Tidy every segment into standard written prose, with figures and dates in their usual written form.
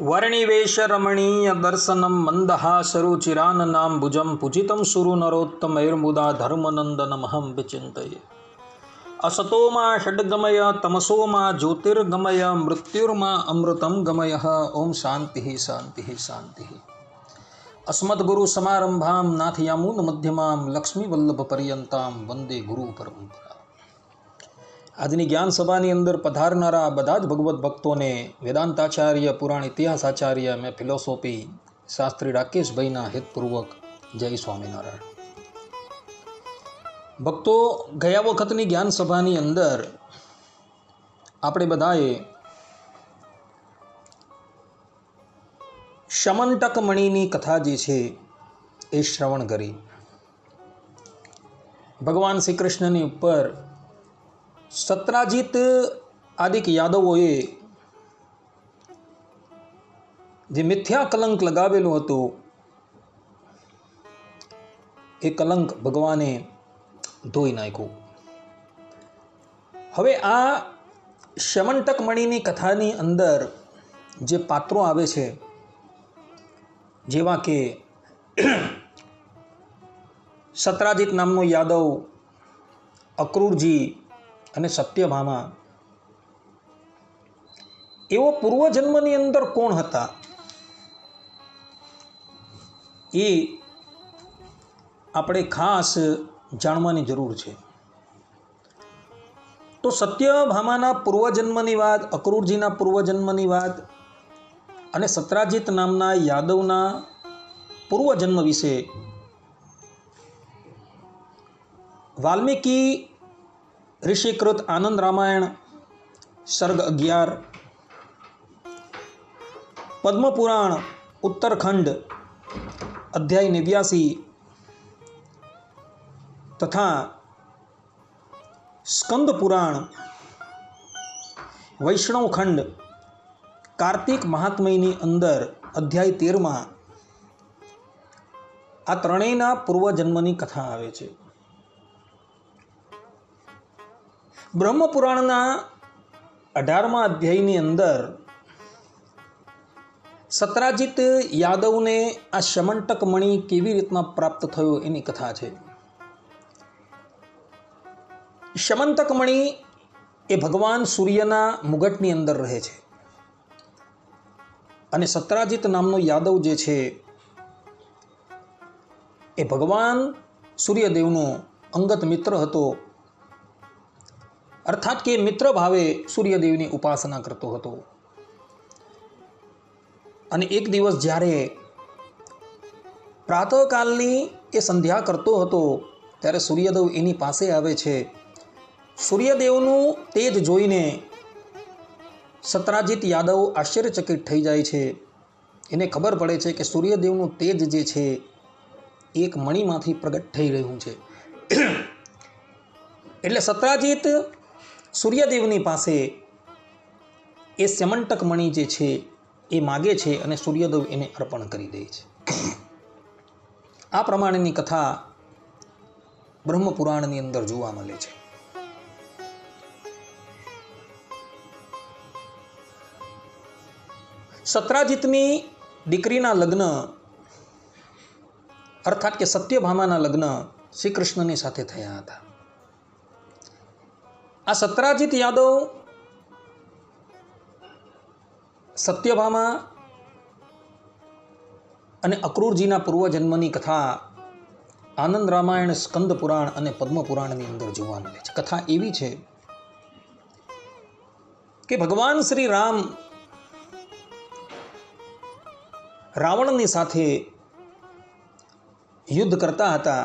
वर्णिवेशरमणीय दर्शनं मन्दहासरुचिराननाम्बुजं पूजितं सुरनरोत्तमैर्मुदा धर्मनन्दनमहं विचिन्तये। असतो मा षड्गमय तमसो मा ज्योतिर्गमय मृत्युर्मा अमृतं गमय। ओम शांति शांति शांति। अस्मद्गुरुसमारम्भां नाथयामुनमध्यमां लक्ष्मीवल्लभपर्यन्तां वंदे गुरु परंपरा। આજની જ્ઞાન સભાની અંદર પધારનારા બધા જ ભગવત ભક્તોને વેદાંતાચાર્ય, પુરાણ ઇતિહાસાચાર્ય અને ફિલોસોફી શાસ્ત્રી રાકેશભાઈના હિતપૂર્વક જય સ્વામિનારાયણ। ભક્તો, ગયા વખતની જ્ઞાન સભાની અંદર આપણે બધાએ શમંતક મણિની કથા જે છે એ શ્રવણ કરી। ભગવાન શ્રી કૃષ્ણની ઉપર સત્રાજીત આદિક યાદવોએ જે મિથ્યા કલંક લગાવેલું હતું એ કલંક ભગવાને ધોઈ નાખ્યું। હવે આ શમંતક મણિની કથાની અંદર જે પાત્રો આવે છે, જેવા કે સત્રાજીત નામનો યાદવ, અક્રૂરજી અને સત્યભામા, એવો પૂર્વજન્મની અંદર કોણ હતા એ આપણે ખાસ જાણવાની જરૂર છે। તો સત્યભામાના પૂર્વજન્મની વાત, અક્રૂરજીના પૂર્વજન્મની વાત અને સત્રાજીત નામના યાદવના પૂર્વજન્મ વિશે વાલ્મીકી ઋષિકૃત આનંદ રામાયણ સર્ગ 11, પદ્મપુરાણ ઉત્તરખંડ અધ્યાય 89 તથા સ્કંદ પુરાણ વૈષ્ણવખંડ કાર્તિક મહાત્મ્યની અંદર અધ્યાય 13માં આ ત્રણેયના પૂર્વજન્મની કથા આવે છે। બ્રહ્મપુરાણના 18મા અધ્યાયની અંદર સત્રાજીત યાદવને આ શમંતક મણિ કેવી રીતના પ્રાપ્ત થયો એની કથા છે। શમંતક મણિ એ ભગવાન સૂર્યના મુગટની અંદર રહે છે અને સત્રાજીત નામનો યાદવ જે છે એ ભગવાન સૂર્યદેવનો અંગત મિત્ર હતો, અર્થાત કે મિત્ર ભાવે સૂર્યદેવની ઉપાસના કરતો હતો। અને એક દિવસ જ્યારે પ્રાતઃકાલની એ સંધ્યા કરતો હતો ત્યારે સૂર્યદેવ એની પાસે આવે છે। સૂર્યદેવનું તેજ જોઈને સત્રાજીત યાદવ આશ્ચર્યચકિત થઈ જાય છે। એને ખબર પડે છે કે સૂર્યદેવનું તેજ જે છે એક મણિમાંથી પ્રગટ થઈ રહ્યું છે। એટલે સત્રાજીત સૂર્યદેવની પાસે એ શમંતક મણિ જે છે એ માગે છે અને સૂર્યદેવ એને અર્પણ કરી દે છે। આ પ્રમાણેની કથા બ્રહ્મપુરાણની અંદર જોવા મળે છે। સત્રાજીતની દીકરીના લગ્ન, અર્થાત કે સત્યભામાના લગ્ન શ્રી કૃષ્ણની સાથે થયા હતા। આ સત્રાજીત યાદવ સત્યભામા અને અક્રૂરજીના પૂર્વજન્મની કથા આનંદ રામાયણ, સ્કંદ પુરાણ અને પદ્મપુરાણની અંદર જોવા મળે છે। કથા એવી છે કે ભગવાન શ્રી રામ રાવણની સાથે યુદ્ધ કરતા હતા।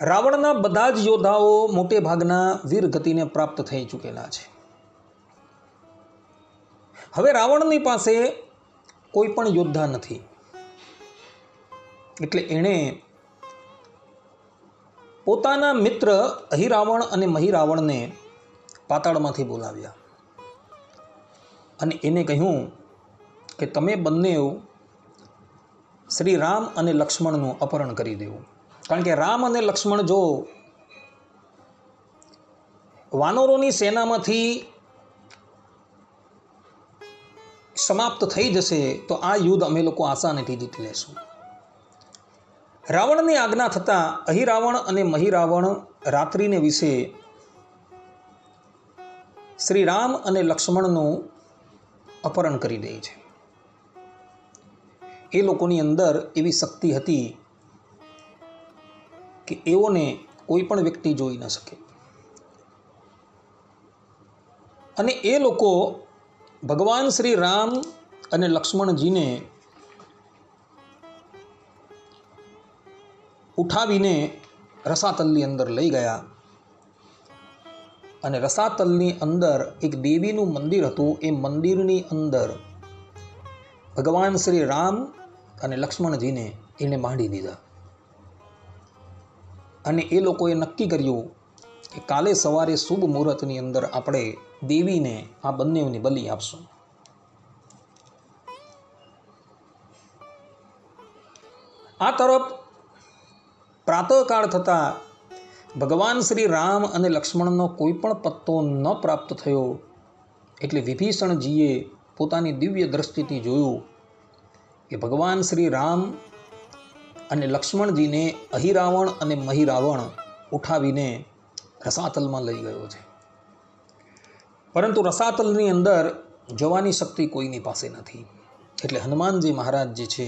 રાવણના બધા જ યોદ્ધાઓ મોટે ભાગના વીર ગતિને પ્રાપ્ત થઈ ચૂકેલા છે। હવે રાવણની પાસે કોઈ પણ યોદ્ધા નથી, એટલે એણે પોતાના મિત્ર અહિરાવણ અને મહિરાવણને પાતાળમાંથી બોલાવ્યા અને એને કહ્યું કે તમે બંને શ્રી રામ અને લક્ષ્મણનું અપહરણ કરી દેવું। કારણ કે રામ અને લક્ષ્મણ જો વાનરોની સેનામાંથી સમાપ્ત થઈ જશે તો આ યુદ્ધ અમે લોકો આસાનીથી જીતી લેશું. રાવણની આજ્ઞા થતાં અહિરાવણ અને મહિરાવણ રાત્રિને વિશે શ્રી રામ અને લક્ષ્મણનું અપહરણ કરી દે છે. એ લોકોની અંદર એવી શક્તિ હતી કે એઓને કોઈ પણ વ્યક્તિ જોઈ ન શકે. અને એ લોકો ભગવાન શ્રી રામ અને લક્ષ્મણજીને ઉઠાવીને રસાતલની અંદર લઈ ગયા. અને રસાતલની અંદર એક દેવીનું મંદિર હતું. એ મંદિરની અંદર ભગવાન શ્રી રામ અને લક્ષ્મણજીને એને માંડી દીધા. અને એ લોકોએ નક્કી કર્યું કે કાલે સવારે શુભ મુહૂર્તની અંદર આપણે દેવીને આ બંનેની બલિ આપશું. આ તરફ પ્રાતઃકાળ થતાં ભગવાન શ્રી રામ અને લક્ષ્મણનો કોઈ પણ પત્તો ન પ્રાપ્ત થયો. એટલે વિભીષણજીએ પોતાની દિવ્ય દ્રષ્ટિથી જોયું કે ભગવાન શ્રી રામ અને લક્ષ્મણજીને અહિરાવણ અને મહિરાવણ ઉઠાવીને રસાતલમાં લઈ ગયો છે. પરંતુ રસાતલની અંદર જવાની શક્તિ કોઈની પાસે નથી. એટલે હનુમાનજી મહારાજ જે છે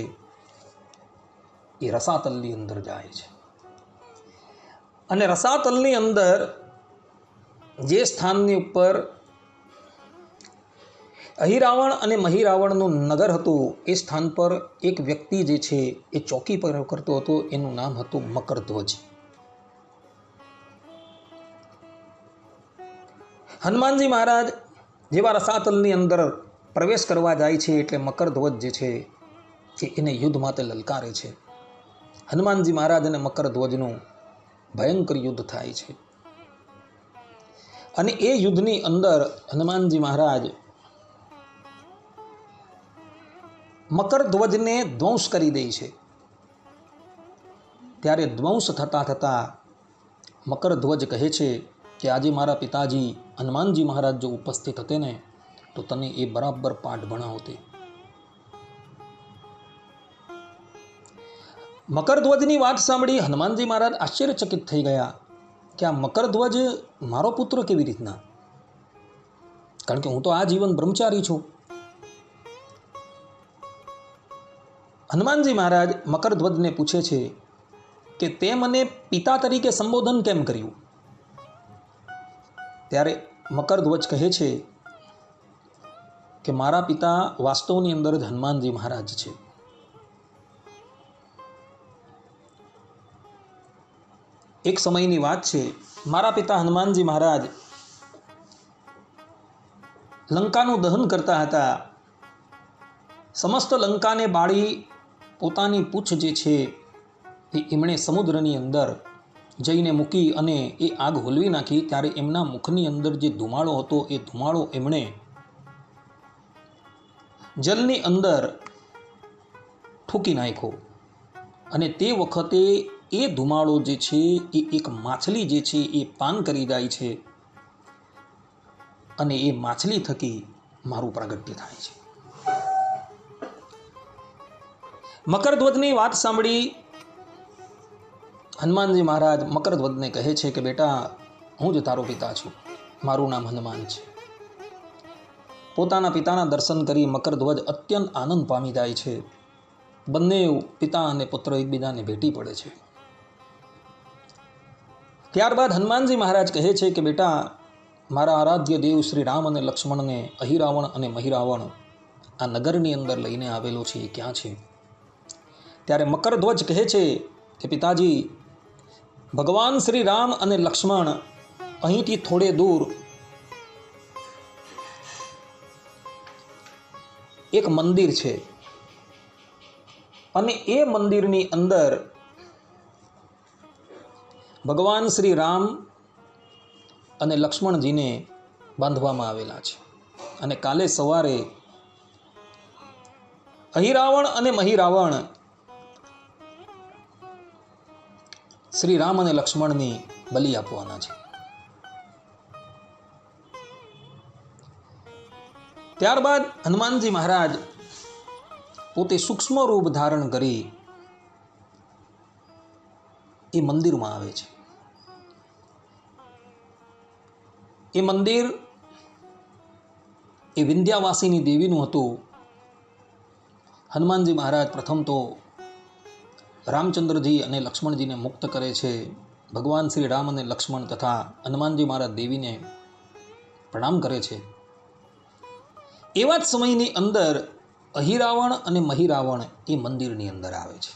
એ રસાતલની અંદર જાય છે. અને રસાતલની અંદર જે સ્થાનની ઉપર અહિરાવણ અને મહિરાવણનું નગર હતું એ સ્થાન પર એક વ્યક્તિ જે છે એ ચોકી પર કરતો હતો. એનું નામ હતું મકરધ્વજ. હનુમાનજી મહારાજ જેવા રસાતલની અંદર પ્રવેશ કરવા જાય છે એટલે મકરધ્વજ જે છે એ એને યુદ્ધ માટે લલકારે છે. હનુમાનજી મહારાજ અને મકરધ્વજનું ભયંકર યુદ્ધ થાય છે. અને એ યુદ્ધની અંદર હનુમાનજી મહારાજ મકરધ્વજને ધ્વંસ કરી દે છે. ત્યારે ધ્વંસ થતાં થતાં મકરધ્વજ કહે છે કે આજે મારા પિતાજી હનુમાનજી મહારાજ જો ઉપસ્થિત હતે ને તો તને એ બરાબર પાઠ ભણાવતે. મકરધ્વજની વાત સાંભળી હનુમાનજી મહારાજ આશ્ચર્યચકિત થઈ ગયા કે આ મકરધ્વજ મારો પુત્ર કેવી રીતના? કારણ કે હું તો આ જીવન બ્રહ્મચારી છું. હનુમાનજી મહારાજ મકરધ્વજને પૂછે છે કે તે મને પિતા તરીકે સંબોધન કેમ કર્યું? ત્યારે મકરધ્વજ કહે છે કે મારા પિતા વાસ્તવની અંદર જ હનુમાનજી મહારાજ છે. એક સમયની વાત છે, મારા પિતા હનુમાનજી મહારાજ લંકાનું દહન કરતા હતા. સમસ્ત લંકાને બાળી પોતાની પૂંછ જે છે એ એમણે સમુદ્રની અંદર જઈને મૂકી અને એ આગ હોલવી નાખી. ત્યારે એમના મુખની અંદર જે ધુમાડો હતો એ ધુમાડો એમણે જલની અંદર ઠૂકી નાખ્યો. અને તે વખતે એ ધુમાડો જે છે એ એક માછલી જે છે એ પાન કરી જાય છે અને એ માછલી થકી મારું પ્રાગટ્ય થાય છે. મકરધ્વજની વાત સાંભળી હનુમાનજી મહારાજ મકરધ્વજને કહે છે કે બેટા, હું જ તારો પિતા છું, મારું નામ હનુમાન છે. પોતાના પિતાના દર્શન કરી મકરધ્વજ અત્યંત આનંદ પામી જાય છે. બંને પિતા અને પુત્ર એકબીજાને ભેટી પડે છે. ત્યારબાદ હનુમાનજી મહારાજ કહે છે કે બેટા, મારા આરાધ્ય દેવ શ્રી રામ અને લક્ષ્મણને અહિરાવણ અને મહિરાવણ આ નગરની અંદર લઈને આવેલો છે, એ ક્યાં છે? ત્યારે મકરધ્વજ કહે છે કે પિતાજી, ભગવાન શ્રી રામ અને લક્ષ્મણ અહીંથી થોડે દૂર એક મંદિર છે અને એ મંદિરની અંદર ભગવાન શ્રી રામ અને લક્ષ્મણજીને બાંધવામાં આવેલા છે. અને કાલે સવારે અહિરાવણ અને મહિરાવણ શ્રી રામ અને લક્ષ્મણની બલિ આપવાના છે. ત્યારબાદ હનુમાનજી મહારાજ પોતે સૂક્ષ્મ રૂપ ધારણ કરી એ મંદિરમાં આવે છે. એ મંદિર એ વિંધ્યાવાસીની દેવીનું હતું. હનુમાનજી મહારાજ પ્રથમ તો રામચંદ્રજી અને લક્ષ્મણજીને મુક્ત કરે છે. ભગવાન શ્રી રામ અને લક્ષ્મણ તથા હનુમાનજી મહારાજ દેવીને પ્રણામ કરે છે. એવા જ સમયની અંદર અહિરાવણ અને મહિરાવણ એ મંદિરની અંદર આવે છે.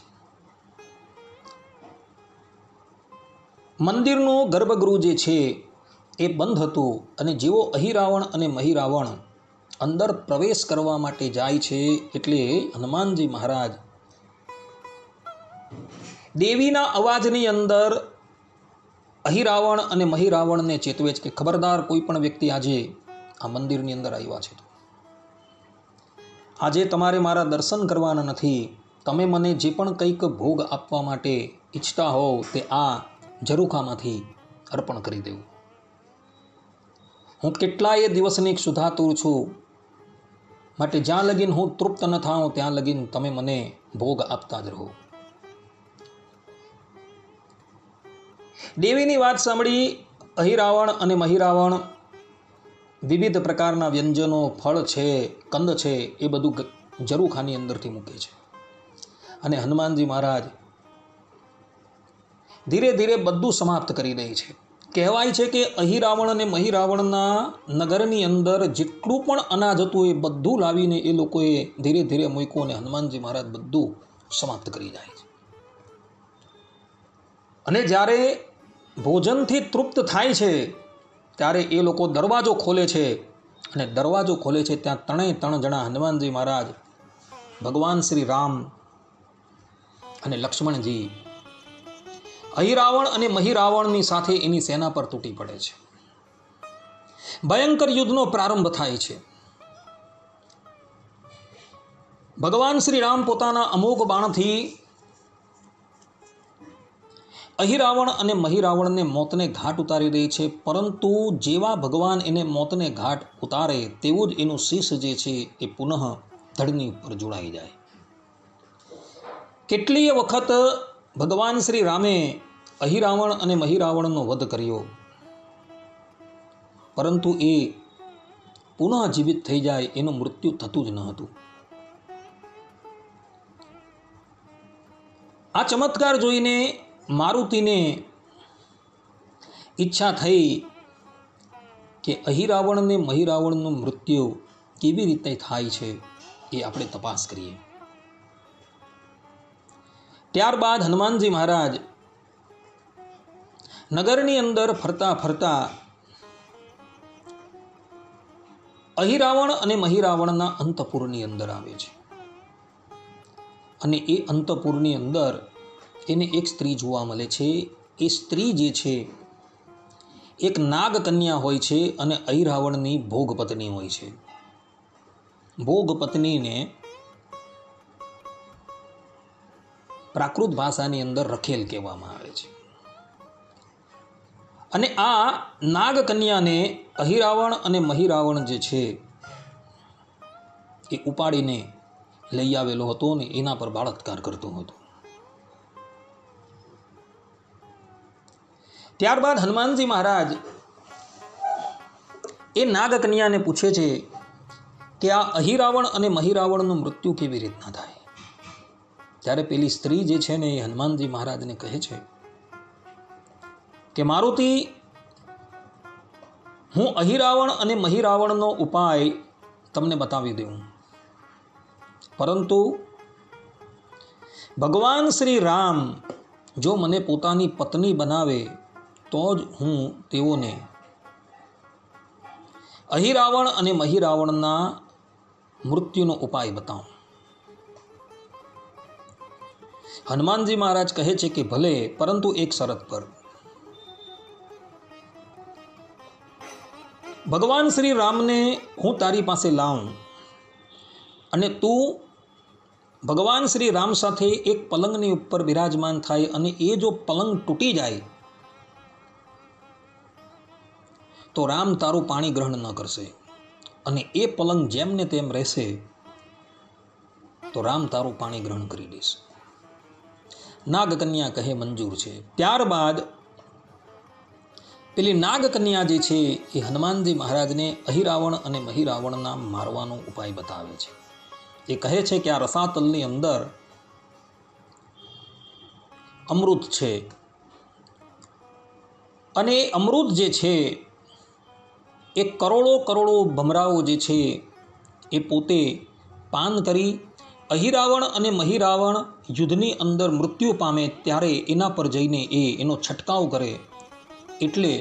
મંદિરનું ગર્ભગૃહ જે છે એ બંધ હતું અને જેવો અહિરાવણ અને મહિરાવણ અંદર પ્રવેશ કરવા માટે જાય છે એટલે હનુમાનજી મહારાજ દેવીના અવાજની અંદર અહિરાવણ અને મહિરાવણને ચેતવે છે કે ખબરદાર, કોઈ પણ વ્યક્તિ આજે આ મંદિરની અંદર આવ્યા છે, આજે તમારે મારા દર્શન કરવાના નથી. તમે મને જે પણ કંઈક ભોગ આપવા માટે ઈચ્છતા હોવ તે આ ઝરૂખામાંથી અર્પણ કરી દેવું. હું કેટલાય દિવસની ક્ષુધાતુર છું, માટે જ્યાં લગીન હું તૃપ્ત ન થાઉં ત્યાં લગીન તમે મને ભોગ આપતા જ રહો. દેવીની વાત સાંભળી અહિરાવણ અને મહિરાવણ વિવિધ પ્રકારના વ્યંજનો, ફળ છે, કંદ છે, એ બધું ઝરૂખાની અંદરથી મૂકે છે. અને હનુમાનજી મહારાજ ધીરે ધીરે બધું સમાપ્ત કરી દે છે. કહેવાય છે કે અહિરાવણ અને મહિરાવણના નગરની અંદર જેટલું પણ અનાજ હતું એ બધું લાવીને એ લોકોએ ધીરે ધીરે મૂક્યું અને હનુમાનજી મહારાજ બધું સમાપ્ત કરી જાય છે. અને જ્યારે ભોજનથી તૃપ્ત થાય છે ત્યારે એ લોકો દરવાજો ખોલે છે અને દરવાજો ખોલે છે ત્યાં ત્રણે જણા હનુમાનજી મહારાજ, ભગવાન શ્રી રામ અને લક્ષ્મણજી અહિરાવણ અને મહિરાવણની સાથે એની સેના પર તૂટી પડે છે. ભયંકર યુદ્ધનો પ્રારંભ થાય છે. ભગવાન શ્રી રામ પોતાના અમોઘ બાણથી અહિરાવણ અને મહિરાવણને મોતને ઘાટ ઉતારી દે છે. પરંતુ જેવા ભગવાન એને મોતને ઘાટ ઉતારે તેવું જ એનું શીશ જે છે એ પુનઃ ધડની ઉપર જોડાઈ જાય. કેટલીય વખત ભગવાન શ્રી રામે અહિરાવણ અને મહિરાવણનો વધ કર્યો, પરંતુ એ પુનઃ જીવિત થઈ જાય એનું મૃત્યુ થતું જ ન હતું. આ ચમત્કાર જોઈને મારુતિને ઈચ્છા થઈ કે અહિરાવણ અને મહિરાવણનું મૃત્યુ કેવી રીતે થાય છે એ આપણે તપાસ કરીએ. ત્યારબાદ હનુમાનજી મહારાજ નગરની અંદર ફરતા ફરતા અહિરાવણ અને મહિરાવણના અંતપુરની અંદર આવે છે. અને એ અંતપુરની અંદર એને એક સ્ત્રી જોવા મળે છે. એ સ્ત્રી જે છે એક નાગ કન્યા હોય છે અને અહિરાવણની ભોગપત્ની હોય છે. ભોગપત્નીને પ્રાકૃત ભાષાની અંદર રખેલ કહેવામાં આવે છે. અને આ નાગ કન્યાને અહિરાવણ અને મહિરાવણ જે છે એ ઉપાડીને લઈ આવેલો હતો અને એના પર બળાત્કાર કરતો હતો. ત્યારબાદ હનુમાનજી મહારાજ એ નાગકન્યાને પૂછે છે કે આ અહિરાવણ અને મહિરાવણનું મૃત્યુ કેવી રીતના થાય. ત્યારે પેલી સ્ત્રી જે છે ને એ હનુમાનજી મહારાજને કહે છે કે મારુતિ, હું અહિરાવણ અને મહિરાવણનો ઉપાય તમને બતાવી દઉં, પરંતુ ભગવાન શ્રી રામ જો મને પોતાની પત્ની બનાવે તો જ હું તેઓને અહિરાવણ અને મહિરાવણના મૃત્યુનો ઉપાય બતાવું. હનુમાનજી મહારાજ કહે છે કે ભલે, પરંતુ એક શરત પર. ભગવાન શ્રી રામને હું તારી પાસે લાવું અને તું ભગવાન શ્રી રામ સાથે એક પલંગની ઉપર બિરાજમાન થાય અને એ જો પલંગ તૂટી જાય તો રામ તારું પાણી ગ્રહણ ન કરશે અને એ પલંગ જેમને તેમ રહેશે તો રામ તારું પાણી ગ્રહણ કરી દેશે. નાગકન્યા કહે મંજૂર છે. ત્યારબાદ પેલી નાગકન્યા જે છે એ હનુમાનજી મહારાજને અહિરાવણ અને મહિરાવણના મારવાનો ઉપાય બતાવે છે. એ કહે છે કે આ રસાતલની અંદર અમૃત છે અને એ અમૃત જે છે એ કરોડો કરોડો ભમરાઓ જે છે એ પોતે પાન કરી અહિરાવણ અને મહિરાવણ યુદ્ધની અંદર મૃત્યુ પામે ત્યારે એના પર જઈને એનો છંટકાવ કરે એટલે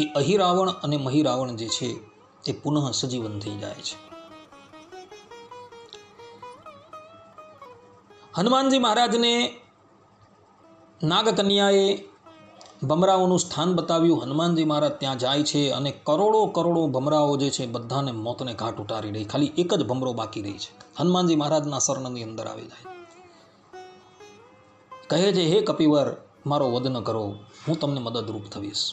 એ અહિરાવણ અને મહિરાવણ જે છે એ પુનઃ સજીવન થઈ જાય છે. હનુમાનજી મહારાજને નાગકન્યાએ ભમરાઓનું સ્થાન બતાવ્યું. હનુમાનજી મહારાજ ત્યાં જાય છે અને કરોડો કરોડો ભમરાઓ જે છે બધાને મોતને ઘાટ ઉતારી રહી. ખાલી એક જ ભમરો બાકી રહી છે. હનુમાનજી મહારાજના શરણની અંદર આવી જાય, કહે છે હે કપિવર મારો વધ ન કરો, હું તમને મદદરૂપ થઈશ.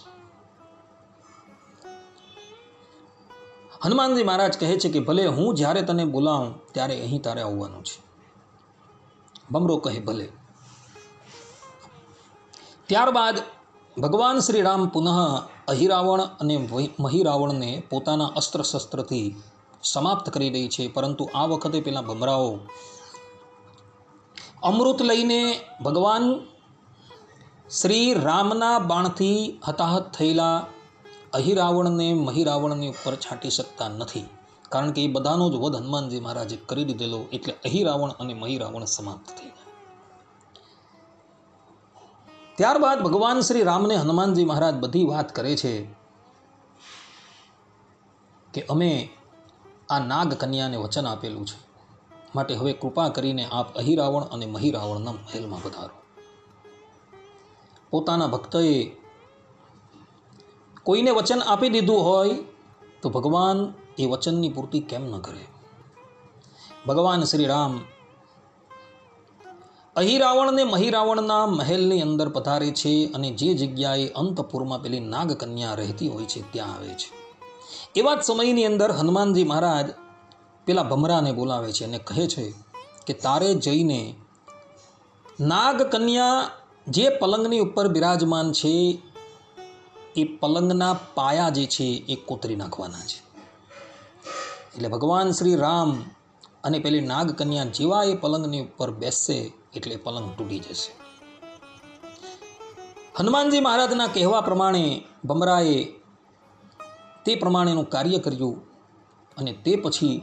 હનુમાનજી મહારાજ કહે છે કે ભલે, હું જ્યારે તને બોલાવું ત્યારે અહીં તારે આવવાનું છે. ભમરો કહે ભલે. ત્યારબાદ ભગવાન શ્રી રામ પુનઃ અહિરાવણ અને મહિરાવણને પોતાના અસ્ત્ર શસ્ત્રથી સમાપ્ત કરી દે છે. પરંતુ આ વખતે પેલા ભમરાઓ અમૃત લઈને ભગવાન શ્રી રામના બાણથી હતાહત થયેલા અહિરાવણને મહિરાવણની ઉપર છાંટી શકતા નથી, કારણ કે એ બધાનો જ વધ હનુમાનજી મહારાજે કરી દીધેલો. એટલે અહિરાવણ અને મહિરાવણ સમાપ્ત થઈ ગયા. ત્યારબાદ ભગવાન શ્રી રામને હનુમાનજી મહારાજ બધી વાત કરે છે કે અમે આ નાગ કન્યાને વચન આપેલું છે, માટે હવે કૃપા કરીને આપ અહિરાવણ અને મહિરાવણના મહેલમાં પધારો. પોતાના ભક્તએ કોઈને વચન આપી દીધું હોય તો ભગવાન એ વચનની પૂર્તિ કેમ ન કરે. ભગવાન શ્રી રામ અહિરાવણ ને મહિરાવણના મહેલની અંદર પધારે છે અને જે જગ્યાએ અંતપુરમાં પેલી નાગકન્યા રહેતી હોય છે ત્યાં આવે છે. એવા જ સમયની અંદર હનુમાનજી મહારાજ પેલા ભમરાને બોલાવે છે અને કહે છે કે તારે જઈને નાગકન્યા જે પલંગની ઉપર બિરાજમાન છે એ પલંગના પાયા જે છે એ કોતરી નાખવાના છે. એટલે ભગવાન શ્રી રામ અને પેલી નાગકન્યા જેવા એ પલંગની ઉપર બેસશે એટલે પલંગ તૂટી જશે. હનુમાનજી મહારાજના કહેવા પ્રમાણે ભમરાએ તે પ્રમાણેનું કાર્ય કર્યું અને તે પછી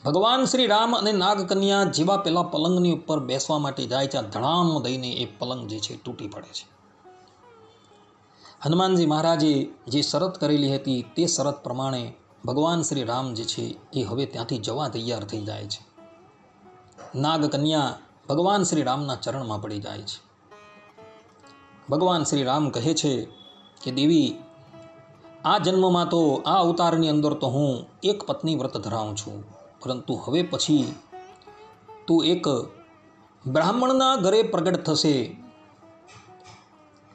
ભગવાન શ્રી રામ અને નાગકન્યા જેવા પેલા પલંગની ઉપર બેસવા માટે જાય ત્યાં ધડામ દઈને એ પલંગ જે છે તૂટી પડે છે. હનુમાનજી મહારાજે જે શરત કરેલી હતી તે શરત પ્રમાણે ભગવાન શ્રી રામ જે છે એ હવે ત્યાંથી જવા તૈયાર થઈ જાય છે. નાગકન્યા ભગવાન શ્રી રામના ચરણમાં પડી જાય છે. ભગવાન શ્રી રામ કહે છે કે દેવી, આ જન્મમાં તો આ અવતારની અંદર તો હું એક પત્ની વ્રત ધરાવું છું, પરંતુ હવે પછી તું એક બ્રાહ્મણના ઘરે પ્રગટ થશે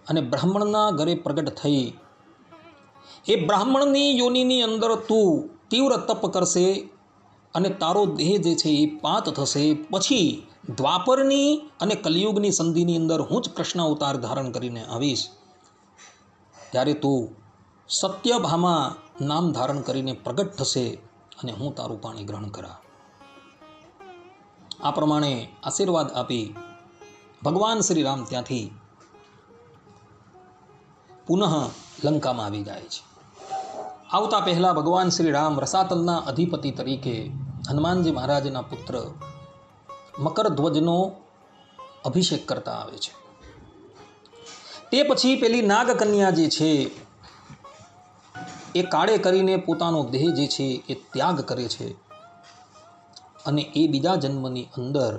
અને બ્રાહ્મણના ઘરે પ્રગટ થઈ એ બ્રાહ્મણની યોનિની અંદર તું તીવ્ર તપ કરશે અને તારો દેહ જે છે એ પાત થશે. પછી દ્વાપરની અને કલિયુગની સંધિની અંદર હું જ કૃષ્ણ અવતાર ધારણ કરીને આવીશ, ત્યારે તું સત્યભામા નામ ધારણ કરીને પ્રગટ થશે અને હું તારું પાણી ગ્રહણ કરા. આ પ્રમાણે આશીર્વાદ આપી ભગવાન શ્રી રામ ત્યાંથી પુનઃ લંકામાં આવી જાય છે. આવતા પહેલા ભગવાન શ્રી રામ રસાતલના અધિપતિ તરીકે હનુમાનજી મહારાજના પુત્ર મકરધ્વજનો અભિષેક કરતા આવે છે. તે પછી પેલી નાગકન્યા જે છે એ કાળે કરીને પોતાનો દેહ જે છે એ ત્યાગ કરે છે અને એ બીજા જન્મની અંદર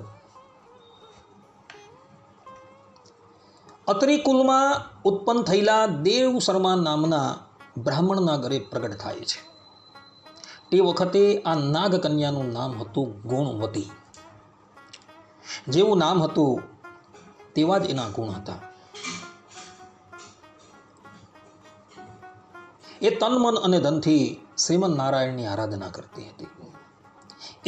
અત્રિ કુલમાં ઉત્પન્ન થયેલા દેવ શર્મા નામના બ્રાહ્મણના ઘરે પ્રગટ થાય છે. તે વખતે આ નાગકન્યાનું નામ હતું ગુણવતી. જેવું નામ હતું તેવા જ એના ગુણ હતા. એ તન મન અને ધનથી શ્રીમદ નારાયણની આરાધના કરતી હતી.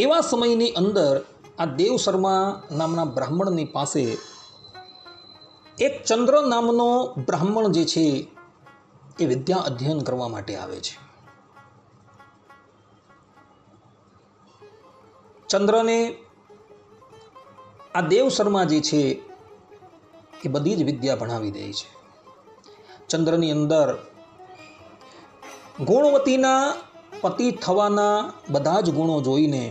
એવા સમયની અંદર આ દેવ શર્મા નામના બ્રાહ્મણની પાસે એક ચંદ્ર નામનો બ્રાહ્મણ જે છે એ વિદ્યા અધ્યયન કરવા માટે આવે છે. ચંદ્રને આ દેવ શર્મા જે છે એ બધી જ વિદ્યા ભણાવી દે છે. ચંદ્રની અંદર ગુણવતીના પતિ થવાના બધા જ ગુણો જોઈને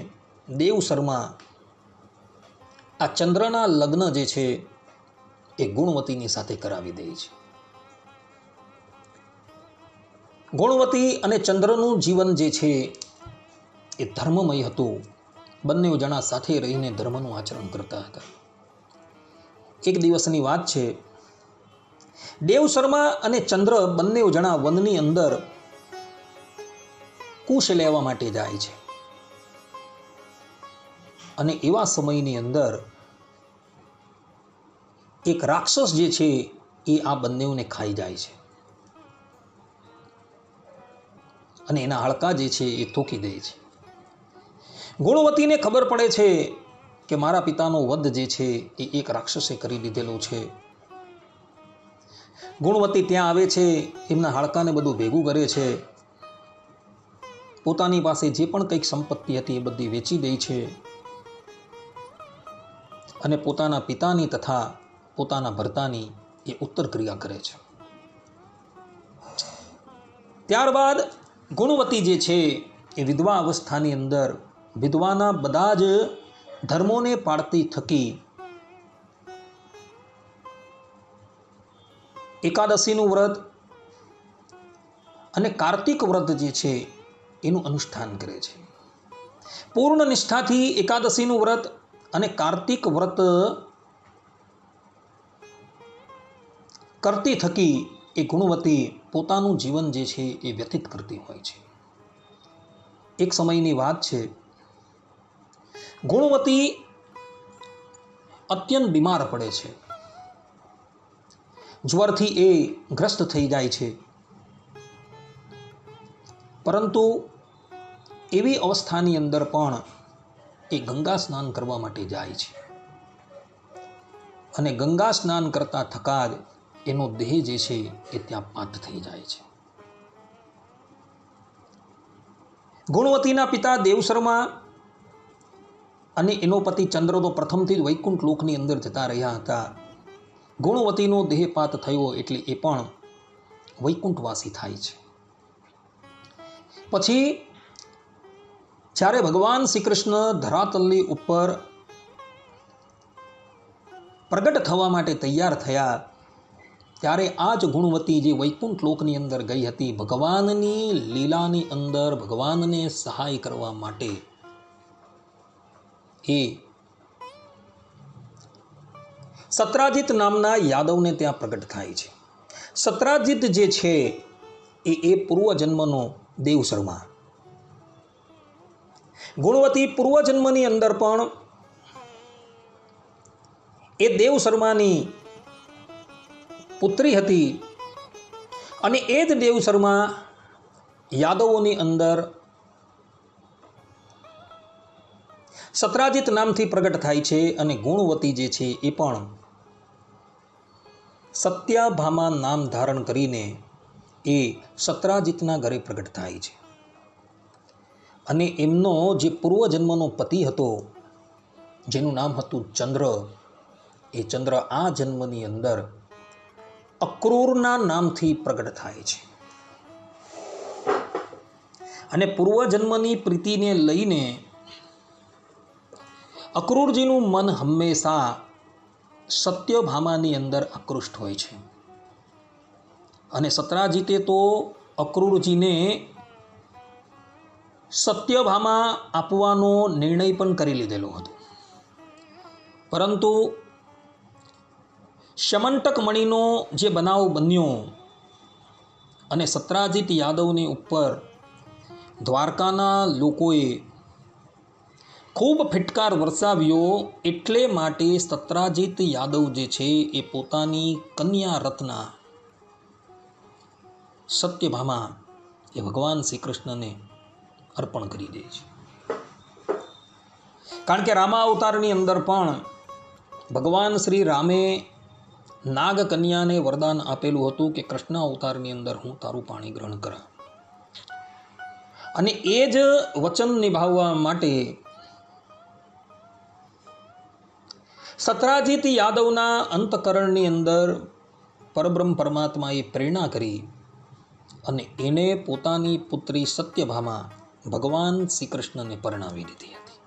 દેવ શર્મા આ ચંદ્રના લગ્ન જે છે એ ગુણવતીની સાથે કરાવી દે છે. ગુણવતી અને ચંદ્રનું જીવન જે છે એ ધર્મમય હતું. બંને જણા સાથે રહીને ધર્મનું આચરણ કરતા હતા. એક દિવસની વાત છે, દેવ શર્મા અને ચંદ્ર બંને જણા વનની અંદર કુશ લેવા માટે જાય છે. અને એવા સમયની અંદર એક રાક્ષસ જે છે એ આ બંનેઓને ખાઈ જાય છે અને એના હાડકા જે છે એ થૂંકી દે છે. ગુણવતીને ખબર પડે છે કે મારા પિતાનો વધ જે છે એ એક રાક્ષસે કરી લીધેલો છે. ગુણવતી ત્યાં આવે છે, એમના હાડકાને બધું ભેગું કરે છે, પોતાની પાસે જે પણ કંઈક સંપત્તિ હતી એ બધી વેચી દે છે અને પોતાના પિતાની તથા પોતાના ભરતાની એ ઉત્તર ક્રિયા કરે છે. ત્યારબાદ ગુણવતી જે છે એ વિધવા અવસ્થાની અંદર વિધવાના બધા જ ધર્મોને પાળતી થકી એકાદશીનું વ્રત અને કાર્તિક વ્રત જે છે એનું અનુષ્ઠાન કરે છે. પૂર્ણ નિષ્ઠાથી એકાદશીનું વ્રત અને કાર્તિક વ્રત કરતી થકી એ ગુણવતી પોતાનું જીવન જે છે એ વ્યતીત કરતી હોય છે. એક સમયની વાત છે, ગુણવતી અત્યંત બીમાર પડે છે. જ્વરથી એ ગ્રસ્ત થઈ જાય છે. પરંતુ એવી અવસ્થાની અંદર પણ એ ગંગા સ્નાન કરવા માટે જાય છે અને ગંગા સ્નાન કરતા થકા જ એનો દેહ જે છે એ ત્યાં પાત થઈ જાય છે. ગુણવતીના પિતા દેવ શર્મા અને એનો પતિ ચંદ્ર તો પ્રથમથી જ વૈકુંઠ લોકની અંદર જતા રહ્યા હતા. ગુણવતીનો દેહપાત થયો એટલે એ પણ વૈકુંઠવાસી થાય છે. પછી જ્યારે ભગવાન શ્રી કૃષ્ણ ધરાતલની ઉપર પ્રગટ થવા માટે તૈયાર થયા ત્યારે આ જ ગુણવતી જે વૈકુંઠ લોકની અંદર ગઈ હતી, ભગવાનની લીલાની અંદર ભગવાનને સહાય કરવા માટે એ સત્રાજીત નામના યાદવને ત્યાં પ્રગટ થાય છે. સત્રાજીત જે છે એ પૂર્વજન્મનો દેવ શર્મા. ગુણવતી પૂર્વજન્મની અંદર પણ એ દેવ શર્માની પુત્રી હતી અને એ જ દેવ શર્મા યાદવોની અંદર સત્રાજીત નામથી પ્રગટ થાય છે અને ગુણવતી જે છે એ પણ સત્યાભામા નામ ધારણ કરીને એ સત્રાજીતના ઘરે પ્રગટ થાય છે. અને એમનો જે પૂર્વજન્મનો પતિ હતો જેનું નામ હતું ચંદ્ર, એ ચંદ્ર આ જન્મની અંદર અક્રૂરના નામથી પ્રગટ થાય છે. અને પૂર્વજન્મની પ્રીતિને લઈને અક્રૂરજીનું મન હંમેશા સત્યભામાની અંદર આકૃષ્ટ હોય છે. અને સત્રાજીતે તો અક્રૂરજીને સત્યભામા આપવાનો નિર્ણય પણ કરી લીધેલો હતો. પરંતુ શમંતક મણીનો જે બનાવ બન્યો અને સત્રાજીત યાદવની ઉપર દ્વારકાના લોકોએ ખૂબ ફિટકાર વરસાવ્યો, એટલે માટે સત્રાજીત યાદવ જે છે એ પોતાની કન્યા રત્ના સત્યભામા એ ભગવાન શ્રી કૃષ્ણને અર્પણ કરી દે છે. કારણ કે રામા અવતારની અંદર પણ ભગવાન શ્રી રામે નાગ કન્યાને વરદાન આપેલું હતું કે કૃષ્ણ અવતારની અંદર હું તારું પાણી ગ્રહણ કરા. અને એ જ વચન નિભાવવા માટે સત્રાજીત યાદવના અંતકરણની અંદર પરબ્રહ્મ પરમાત્માએ પ્રેરણા કરી અને એને પોતાની પુત્રી સત્યભામા ભગવાન શ્રી કૃષ્ણને પરણાવી દીધી હતી.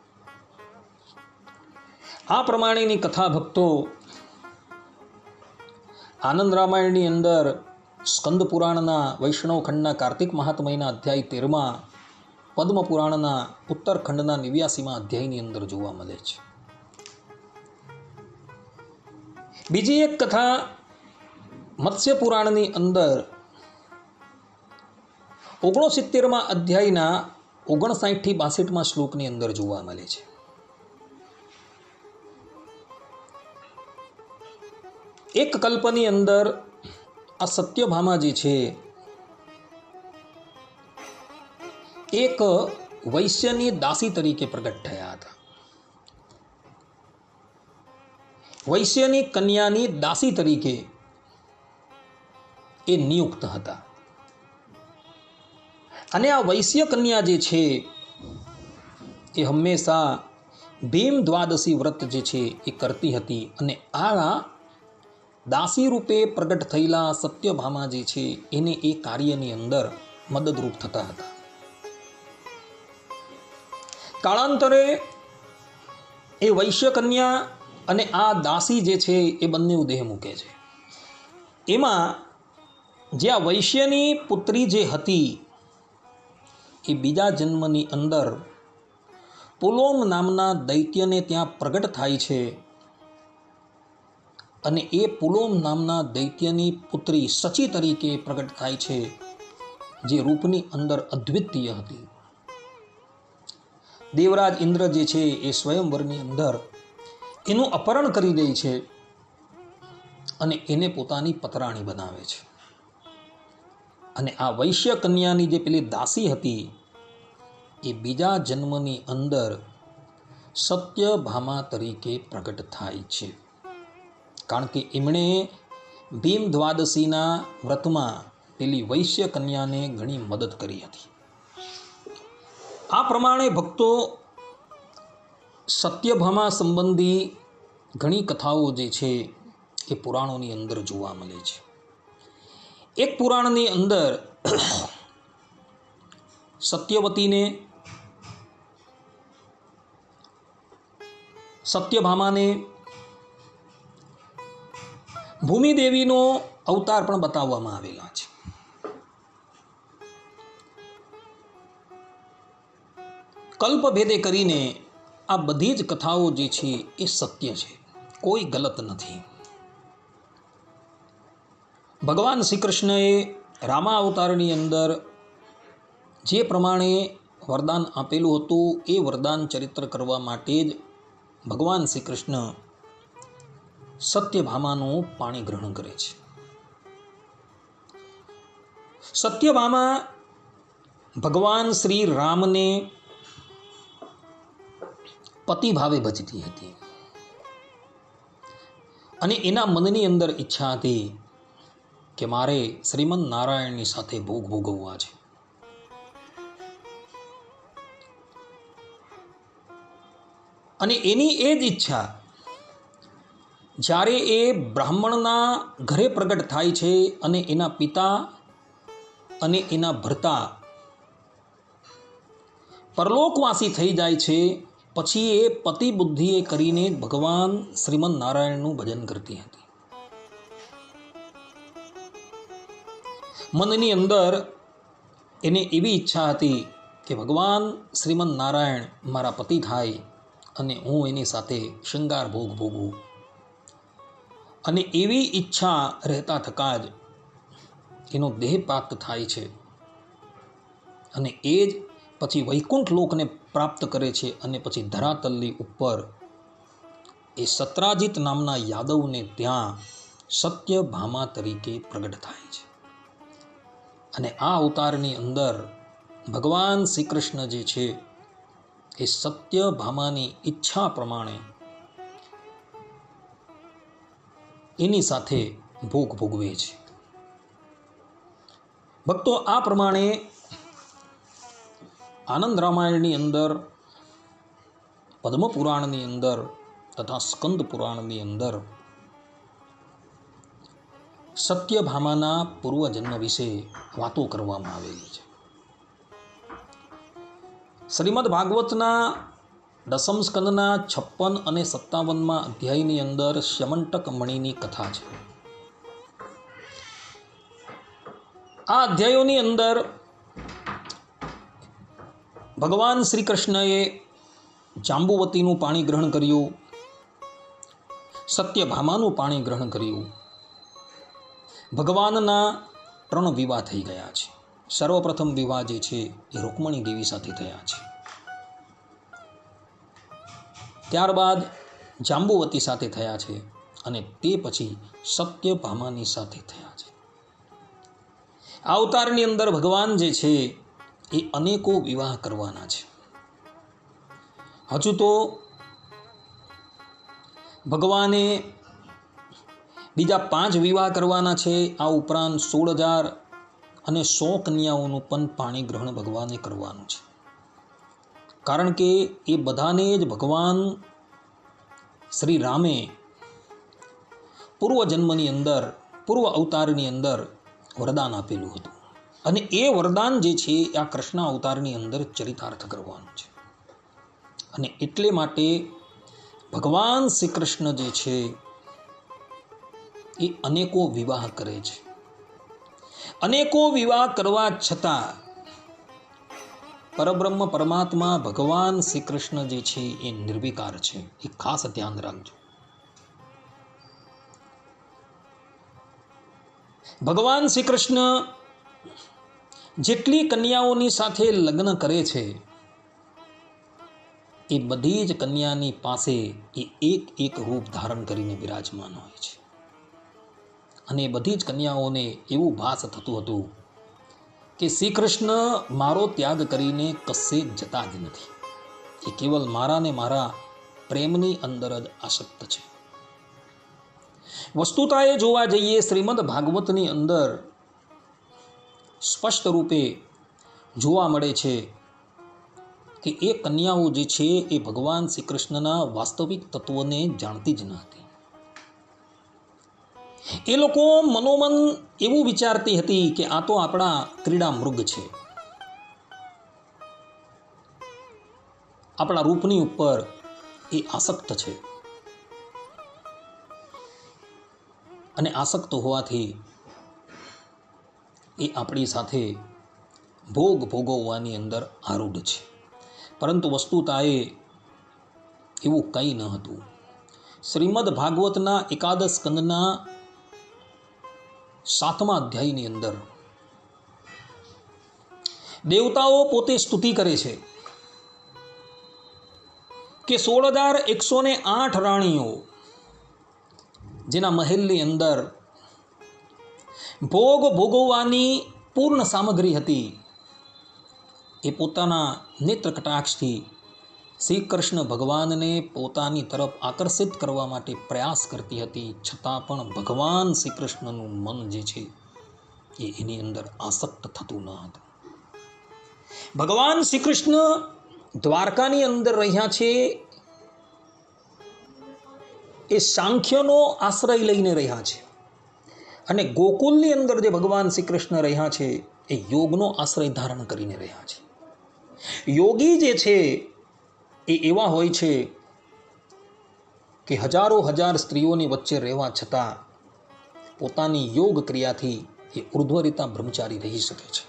આ પ્રમાણેની કથા ભક્તો આનંદ રામાયણની અંદર સ્કંદ પુરાણના વૈષ્ણવ ખંડના કાર્તિક મહાત્મયના અધ્યાય 13માં, પદ્મ પુરાણના ઉત્તરખંડના 89માં અધ્યાયની અંદર જોવા મળે છે. બીજી એક કથા મત્સ્ય પુરાણની અંદર 69માં અધ્યાયના 59 થી 62માં શ્લોકની અંદર જોવા મળે છે. એક કલ્પની અંદર આ સત્યભામા જે છે એક વૈશ્યની દાસી તરીકે પ્રગટ થયા હતા. વૈશ્યની કન્યાની દાસી તરીકે એ નિયુક્ત હતા. અને આ વૈશ્ય કન્યા જે છે એ હંમેશા ભીમ દ્વાદશી વ્રત જે છે એ કરતી હતી. અને આ દાસી રૂપે પ્રગટ થયેલા સત્યભામા જે છે એને એ કાર્યની અંદર મદદરૂપ થતા હતા. કાળાંતરે એ વૈશ્ય કન્યા અને આ દાસી જે છે એ બંને દેહ મૂકે છે. એમાં જે આ વૈશ્યની પુત્રી જે હતી એ બીજા જન્મની અંદર પુલોમ નામના દૈત્યને ત્યાં પ્રગટ થાય છે. અને એ પુલોમ નામના દૈત્યની પુત્રી સચી તરીકે પ્રગટ થાય છે, જે રૂપની અંદર અદ્વિતીય હતી. દેવરાજ ઇન્દ્ર જે છે એ સ્વયંવરની અંદર એનું અપહરણ કરી દે છે અને એને પોતાની પતરાણી બનાવે છે. અને આ વૈશ્ય કન્યાની જે પેલી દાસી હતી એ બીજા જન્મની અંદર સત્યભામા તરીકે પ્રગટ થાય છે. કારણ કે એમણે ભીમ દ્વાદશીના વ્રતમાં પેલી વૈશ્ય કન્યાને ઘણી મદદ કરી હતી. આ પ્રમાણે ભક્તો સત્યભામા સંબંધી ઘણી કથાઓ જે છે એ પુરાણોની અંદર જોવા મળે છે. એક પુરાણની અંદર સત્યવતીને સત્યભામાને ભૂમિદેવીનો અવતાર પણ બતાવવામાં આવેલા છે. કલ્પભેદે કરીને આ બધી જ કથાઓ જે છે એ સત્ય છે, કોઈ ગલત નથી. ભગવાન શ્રી કૃષ્ણએ રામા અવતારની અંદર જે પ્રમાણે વરદાન આપેલું હતું એ વરદાન ચરિત્ર કરવા માટે જ ભગવાન શ્રી કૃષ્ણ સત્યભામાનું પાણી ગ્રહણ કરે છે. સત્યભામા ભગવાન શ્રી રામને પતિ ભાવે ભજતી હતી અને એના મનની અંદર ઈચ્છા હતી કે મારે શ્રીમન નારાયણની સાથે ભોગ ભોગવવા છે. અને એની એ જ ઈચ્છા જ્યારે એ બ્રાહ્મણના ઘરે પ્રગટ થાય છે અને એના પિતા અને એના ભર્તા પરલોકવાસી થઈ જાય છે, પછી એ પતિ બુદ્ધિએ કરીને ભગવાન શ્રીમન નારાયણનું ભજન કરતી હતી. મનની અંદર એને એવી ઈચ્છા હતી કે ભગવાન શ્રીમન નારાયણ મારા પતિ થાય અને હું એની સાથે શૃંગાર ભોગ ભોગવું. અને એવી ઈચ્છા રહેતા થતાં જ એનો દેહ પ્રાપ્ત થાય છે અને એ જ પછી વૈકુંઠ લોકને પ્રાપ્ત કરે છે. અને પછી ધરાતલની ઉપર એ સત્રાજીત નામના યાદવને ત્યાં સત્યભામા તરીકે પ્રગટ થાય છે. અને આ અવતારની અંદર ભગવાન શ્રી કૃષ્ણ જે છે એ સત્યભામાની ઈચ્છા પ્રમાણે એની સાથે ભોગ ભોગવે છે. ભક્તો, આ પ્રમાણે આનંદ રામાયણની અંદર, પદ્મ પુરાણની અંદર તથા સ્કંદ પુરાણની અંદર સત્યભામાના પૂર્વજન્મ વિશે વાતો કરવામાં આવેલી છે. શ્રીમદ ભાગવતના દસમ સ્કંદના 56 અને 57 અધ્યાયની અંદર શ્યમંટક મણિની કથા છે. આ અધ્યાયોની અંદર ભગવાન શ્રી કૃષ્ણએ જાંબુવતીનું પાણી ગ્રહણ કર્યું, સત્યભામાનું પાણી ગ્રહણ કર્યું. ભગવાનના 3 વિવાહ થઈ ગયા છે. સર્વપ્રથમ વિવાહ જે છે એ રૂકમણી દેવી સાથે થયા છે. ત્યારબાદ જાંબુવતી સાથે થયા છે અને તે પછી સત્યભામાની સાથે થયા છે. આ અવતારની અંદર ભગવાન જે છે એ અનેકો વિવાહ કરવાના છે. હજુ તો ભગવાને બીજા 5 વિવાહ કરવાના છે. આ ઉપરાંત 16,000 અને 100 કન્યાઓનું પણ પાણી ગ્રહણ ભગવાને કરવાનું છે. કારણ કે એ બધાને જ ભગવાન શ્રી રામે પૂર્વજન્મની અંદર, પૂર્વ અવતારની અંદર વરદાન આપેલું હતું અને એ વરદાન જે છે આ કૃષ્ણ અવતારની અંદર ચરિતાર્થ કરવાનું છે. અને એટલે માટે ભગવાન શ્રી કૃષ્ણ જે છે એ અનેકો વિવાહ કરે છે. અનેકો વિવાહ કરવા છતાં પરબ્રહ્મ પરમાત્મા ભગવાન શ્રી કૃષ્ણ જે છે એ નિર્વિકાર છે. એ ખાસ ધ્યાન રાખજો. ભગવાન શ્રી કૃષ્ણ જેટલી કન્યાઓની સાથે લગ્ન કરે છે એ બધી જ કન્યાની પાસે એ એક રૂપ ધારણ કરીને બિરાજમાન હોય છે. અને એ બધી જ કન્યાઓને એવું ભાસ થતું હતું કે શ્રી કૃષ્ણ મારો ત્યાગ કરીને કશે જતા જ નથી. એ કેવલ મારા ને મારા પ્રેમની અંદર જ આસક્ત છે. વસ્તુતાએ જોવા જઈએ શ્રીમદ ભાગવતની અંદર સ્પષ્ટ રૂપે જોવા મળે છે કે એ કન્યાઓ જે છે એ ભગવાન શ્રી કૃષ્ણના વાસ્તવિક તત્વને જાણતી જ ન હતી. એ લોકો મનોમન એવું વિચારતી હતી કે આ તો આપણા ક્રીડા મૃગ છે, આપણા રૂપની ઉપર એ આસક્ત છે અને આસક્ત હોવાથી એ આપણી સાથે ભોગ ભોગવવાની અંદર આરૂઢ છે. પરંતુ વસ્તુતાએ એવું કંઈ ન હતું. શ્રીમદ ભાગવતના એકાદશ સ્કંદના 7મા અધ્યાયની અંદર દેવતાઓ પોતે સ્તુતિ કરે છે કે 16,108 રાણીઓ જેના મહેલની અંદર ભોગ ભોગવવાની પૂર્ણ સામગ્રી હતી, એ પોતાના નેત્ર કટાક્ષથી શ્રી કૃષ્ણ ભગવાનને પોતાની તરફ આકર્ષિત કરવા માટે પ્રયાસ કરતી હતી. છતાં પણ ભગવાન શ્રી કૃષ્ણનું મન જે છે એ એની અંદર આસક્ત થતું ન હતું. ભગવાન શ્રી કૃષ્ણ દ્વારકાની અંદર રહ્યા છે એ સાંખ્યનો આશ્રય લઈને રહ્યા છે અને ગોકુલની અંદર જે ભગવાન શ્રી કૃષ્ણ રહ્યા છે એ યોગનો આશ્રય ધારણ કરીને રહ્યા છે. યોગી જે છે એ એવા હોય છે કે હજારો હજાર સ્ત્રીઓની વચ્ચે રહેવા છતાં પોતાની યોગ ક્રિયાથી એ ઉર્ધ્વરીતા બ્રહ્મચારી રહી શકે છે.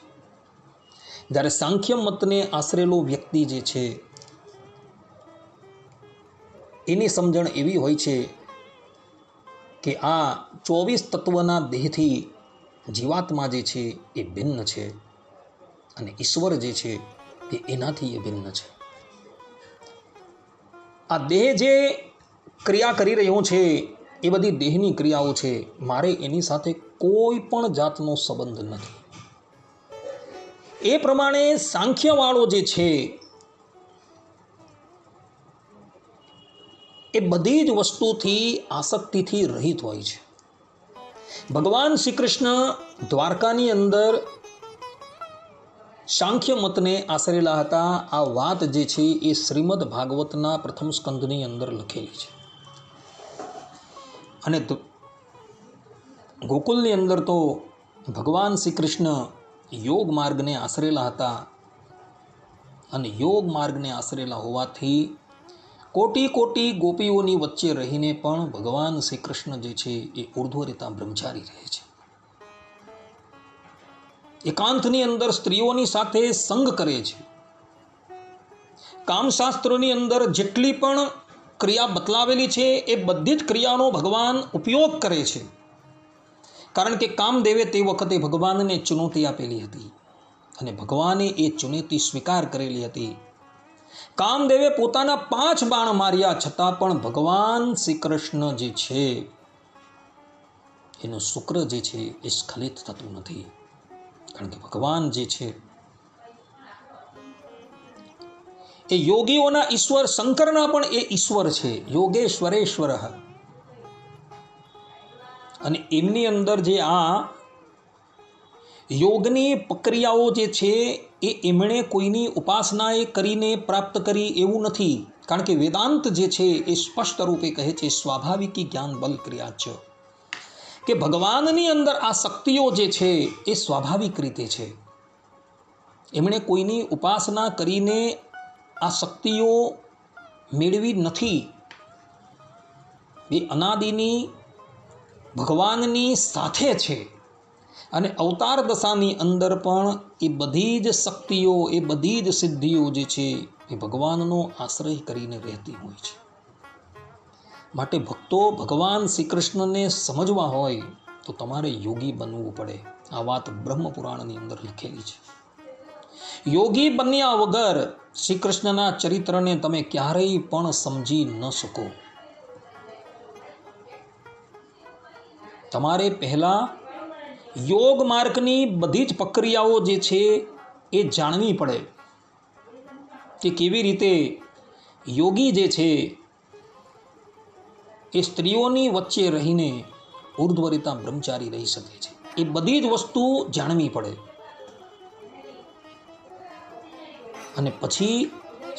જ્યારે સાંખ્ય મતને આશરેલો વ્યક્તિ જે છે એની સમજણ એવી હોય છે કે આ 24 તત્વના દેહથી જીવાત્મા જે છે એ ભિન્ન છે અને ઈશ્વર જે છે એ એનાથી એ ભિન્ન છે. આ દેહ જે ક્રિયા કરી રહ્યો છે એ બધી દેહની ક્રિયાઓ છે, મારે એની સાથે કોઈ પણ જાતનો સંબંધ નથી. એ પ્રમાણે સાંખ્યવાળો જે છે એ બધી જ વસ્તુથી આસક્તિથી રહિત હોય છે. ભગવાન શ્રી કૃષ્ણ દ્વારકાની અંદર સાંખ્ય મતને આશરેલા હતા. આ વાત જે છે એ શ્રીમદ ભાગવતના પ્રથમ સ્કંદની અંદર લખેલી છે. અને ગોકુલની અંદર તો ભગવાન શ્રી કૃષ્ણ યોગ માર્ગને આશરેલા હતા. અને યોગ માર્ગને આશરેલા હોવાથી કોટી કોટી ગોપીઓની વચ્ચે રહીને પણ ભગવાન શ્રી કૃષ્ણ જે છે એ ઉર્ધ્વરીતા બ્રહ્મચારી રહે છે. એકાંતની અંદર સ્ત્રીઓની સાથે સંગ કરે છે. કામશાસ્ત્રોની અંદર જેટલી પણ ક્રિયા બતલાવેલી છે એ બધી જ ક્રિયાનો ભગવાન ઉપયોગ કરે છે. કારણ કે કામદેવે તે વખતે ભગવાનને ચુનૌતી આપેલી હતી અને ભગવાને એ ચુનૌતી સ્વીકાર કરેલી હતી. કામદેવે પોતાના 5 બાણ માર્યા છતાં પણ ભગવાન શ્રી કૃષ્ણ જે છે એનું શુક્ર જે છે એ સ્ખલિત થતું નથી. કારણ કે ભગવાન જે છે એ યોગીઓના ઈશ્વર, શંકરના પણ એ ઈશ્વર છે, યોગેશ્વરેશ્વર. અને એમની અંદર જે આ યોગની પ્રક્રિયાઓ જે છે એ એમણે કોઈની ઉપાસનાએ કરીને પ્રાપ્ત કરી એવું નથી. કારણ કે વેદાંત જે છે એ સ્પષ્ટ રૂપે કહે છે સ્વાભાવિકી જ્ઞાન બલ ક્રિયા છે, કે ભગવાનની અંદર આ શક્તિઓ જે છે એ સ્વાભાવિક રીતે છે. એમણે કોઈની ઉપાસના કરીને આ શક્તિઓ મેળવી નથી. એ અનાદિની ભગવાનની સાથે છે. અને અવતાર દશાની અંદર પણ એ બધી જ શક્તિઓ, એ બધી જ સિદ્ધિઓ જે છે એ ભગવાનનો આશ્રય કરીને રહેતી હોય છે. માટે ભક્તો, ભગવાન શ્રી કૃષ્ણને સમજવા હોય તો તમારે યોગી બનવું પડે. આ વાત બ્રહ્મ પુરાણની અંદર લખેલી છે. યોગી બન્યા વગર શ્રી કૃષ્ણના ચરિત્રને તમે ક્યારેય પણ સમજી ન શકો. તમારે પહેલા યોગ માર્ગની બધી જ પ્રક્રિયાઓ જે છે એ જાણવી પડે કે કેવી રીતે યોગી જે છે એ સ્ત્રીઓની વચ્ચે રહીને ઉર્ધ્વરીતા બ્રહ્મચારી રહી શકે છે. એ બધી જ વસ્તુ જાણવી પડે. અને પછી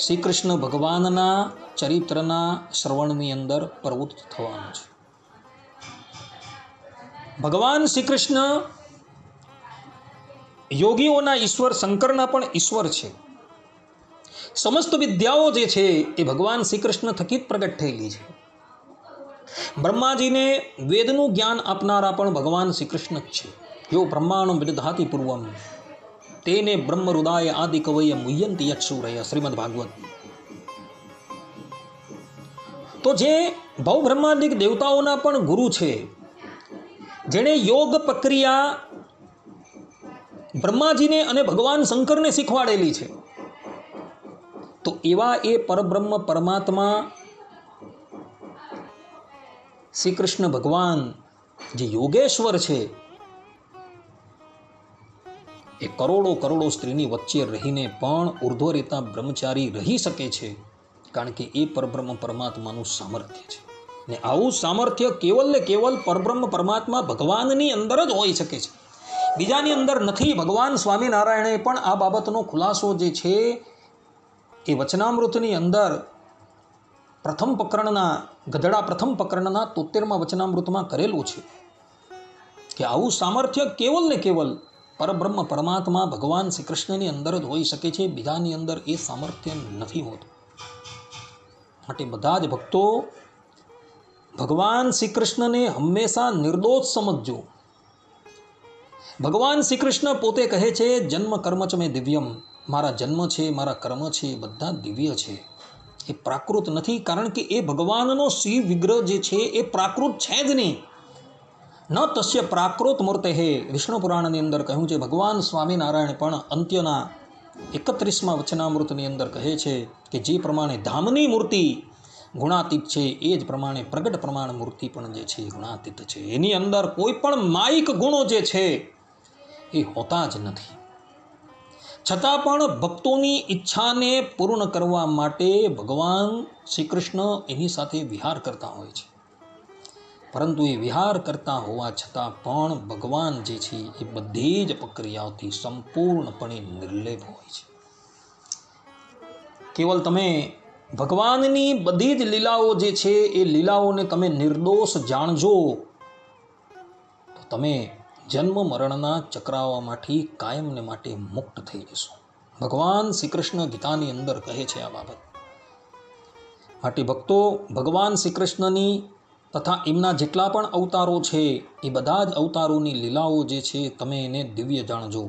શ્રી કૃષ્ણ ભગવાનના ચરિત્રના શ્રવણની અંદર પ્રવૃત્ત થવાનું છે. ભગવાન શ્રી કૃષ્ણ યોગીઓના ઈશ્વર, શંકરના પણ ઈશ્વર છે. સમસ્ત વિદ્યાઓ જે છે એ ભગવાન શ્રી કૃષ્ણ થકી જ પ્રગટ થયેલી છે. બ્રહ્માજીને વેદનું જ્ઞાન આપનારા પણ ભગવાન શ્રી કૃષ્ણ જ છે. યો બ્રહ્માણમ વિદધાતિ પૂર્વમ તેને બ્રહ્મરુદાય આદિ કવય મુહ્યંતિ યક્ષુરય, શ્રીમદ ભાગવત. તો જે ભવ બ્રહ્માંડિક દેવતાઓના પણ ગુરુ છે, જેણે યોગ પ્રક્રિયા બ્રહ્માજીને અને ભગવાન શંકરને શીખવાડેલી છે, તો એવા એ પરબ્રહ્મ પરમાત્મા શ્રી કૃષ્ણ ભગવાન જે યોગેશ્વર છે, એ કરોડો કરોડો સ્ત્રીની વચ્ચે રહીને પણ ઉર્ધ્વરીતા બ્રહ્મચારી રહી શકે છે. કારણ કે એ પરબ્રહ્મ પરમાત્માનું સામર્થ્ય છે. ને આવું સામર્થ્ય કેવલ ને કેવલ પરબ્રહ્મ પરમાત્મા ભગવાનની અંદર જ હોઈ શકે છે, બીજાની અંદર નથી. ભગવાન સ્વામિનારાયણે પણ આ બાબતનો ખુલાસો જે છે એ વચનામૃતની અંદર પ્રથમ પ્રકરણના ગધડા પ્રથમ પ્રકરણના 73મા વચનામૃતમાં કરેલું છે કે આવું સામર્થ્ય કેવલ ને કેવલ પરબ્રહ્મ પરમાત્મા ભગવાન શ્રી કૃષ્ણની અંદર જ હોઈ શકે છે, બીજાની અંદર એ સામર્થ્ય નથી હોતું. માટે બધા જ ભક્તો ભગવાન શ્રી કૃષ્ણને હંમેશા નિર્દોષ સમજજો. ભગવાન શ્રી કૃષ્ણ પોતે કહે છે જન્મ કર્મ ચ મે દિવ્યમ, મારા જન્મ છે, મારા કર્મ છે, બધા દિવ્ય છે, એ પ્રાકૃત નથી. કારણ કે એ ભગવાનનો શિવ વિગ્રહ જે છે એ પ્રાકૃત છે જ નહીં. ન તસ્ય પ્રાકૃત મૂર્તે હે, વિષ્ણુ પુરાણની અંદર કહ્યું છે. ભગવાન સ્વામિનારાયણ પણ અંત્યના 31મા વચનામૃતની અંદર કહે છે કે જે પ્રમાણે ધામની મૂર્તિ ગુણાતીત છે, એ જ પ્રમાણે પ્રગટ પ્રમાણ મૂર્તિ પણ જે છે એ ગુણાતીત છે. એની અંદર કોઈ પણ માયિક ગુણો જે છે એ હોતા જ નથી. છતાં પણ ભક્તોની ઈચ્છાને પૂર્ણ કરવા માટે ભગવાન શ્રી કૃષ્ણ એની સાથે વિહાર કરતા હોય છે. પરંતુ એ વિહાર કરતા હોવા છતાં પણ ભગવાન જે છે એ બધી જ પ્રક્રિયાઓથી સંપૂર્ણપણે નિર્લેપ હોય છે. કેવલ તમે ભગવાનની બધી જ લીલાઓ જે છે એ લીલાઓને તમે નિર્દોષ જાણજો તો તમે જન્મ મરણના ચક્રાઓમાંથી કાયમને માટે મુક્ત થઈ જશો. ભગવાન શ્રી કૃષ્ણ ગીતાની અંદર કહે છે આ બાબત. માટે ભક્તો ભગવાન શ્રી કૃષ્ણની તથા એમના જેટલા પણ અવતારો છે એ બધા જ અવતારોની લીલાઓ જે છે તમે એને દિવ્ય જાણજો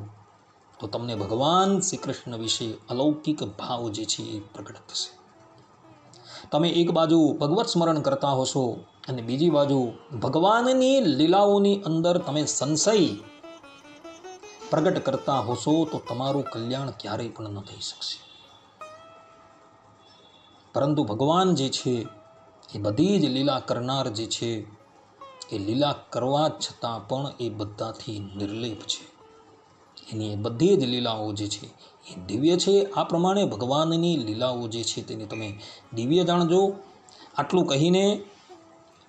તો તમને ભગવાન શ્રી કૃષ્ણ વિશે અલૌકિક ભાવ જે છે એ પ્રગટ થશે. તમે એક બાજુ ભગવત સ્મરણ કરતા હશો અને બીજી બાજુ ભગવાનની લીલાઓની અંદર તમે સંશય પ્રગટ કરતા હશો તો તમારું કલ્યાણ ક્યારેય પણ ન થઈ શકશે. પરંતુ ભગવાન જે છે એ બધી જ લીલા કરનાર જે છે એ લીલા કરવા છતાં પણ એ બધાથી નિર્લેપ છે. એની બધી જ લીલાઓ જે છે એ દિવ્ય છે. આ પ્રમાણે ભગવાનની લીલાઓ જે છે તેને તમે દિવ્ય જાણજો. આટલું કહીને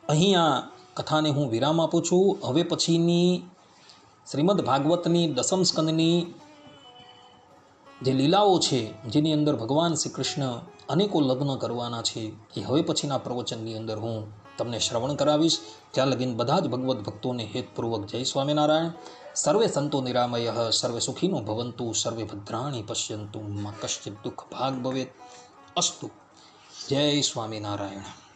અહીંયા કથાને હું વિરામ આપું છું. હવે પછીની શ્રીમદ ભાગવતની દસમ સ્કંદની જે લીલાઓ છે જેની અંદર ભગવાન શ્રી કૃષ્ણ અનેકો લગ્ન કરવાના છે એ હવે પછીના પ્રવચનની અંદર હું તમને શ્રવણ કરાવીશ. ત્યાં લગીન બધા જ ભગવદ્ ભક્તોને હેતપૂર્વક જય સ્વામિનારાયણ. સર્વે સંતો નિરામય સર્વે સુખીનો ભવંતુ સર્વે ભદ્રાણી પશ્યંતુ માં કશ્ચિત દુઃખ ભાગ ભવેત. અસ્તુ. જય સ્વામિનારાયણ.